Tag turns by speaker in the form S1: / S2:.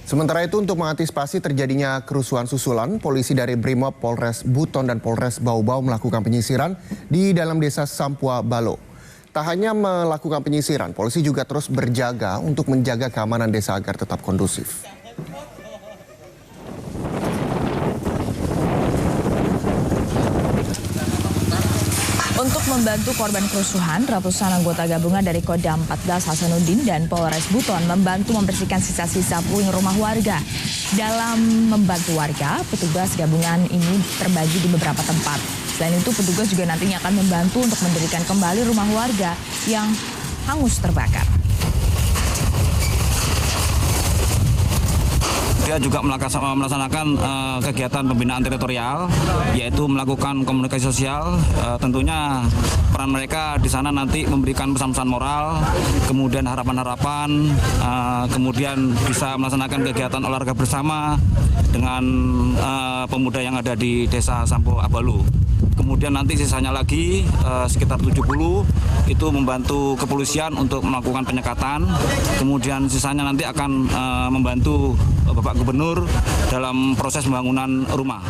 S1: Sementara itu untuk mengantisipasi terjadinya kerusuhan susulan, polisi dari Brimob, Polres Buton dan Polres Bau-Bau melakukan penyisiran di dalam desa Sampua Balo. Tak hanya melakukan penyisiran, polisi juga terus berjaga untuk menjaga keamanan desa agar tetap kondusif.
S2: Untuk membantu korban kerusuhan, ratusan anggota gabungan dari Kodam 14 Hasanuddin dan Polres Buton membantu membersihkan sisa-sisa puing rumah warga. Dalam membantu warga, petugas gabungan ini terbagi di beberapa tempat. Selain itu, petugas juga nantinya akan membantu untuk mendirikan kembali rumah warga yang hangus terbakar.
S3: Dia juga melaksanakan kegiatan pembinaan teritorial, yaitu melakukan komunikasi sosial. Tentunya peran mereka di sana nanti memberikan pesan-pesan moral, kemudian harapan-harapan, kemudian bisa melaksanakan kegiatan olahraga bersama dengan pemuda yang ada di desa Sampua Balo. Kemudian nanti sisanya lagi sekitar 70 itu membantu kepolisian untuk melakukan penyekatan. Kemudian sisanya nanti akan membantu Bapak Gubernur dalam proses pembangunan rumah.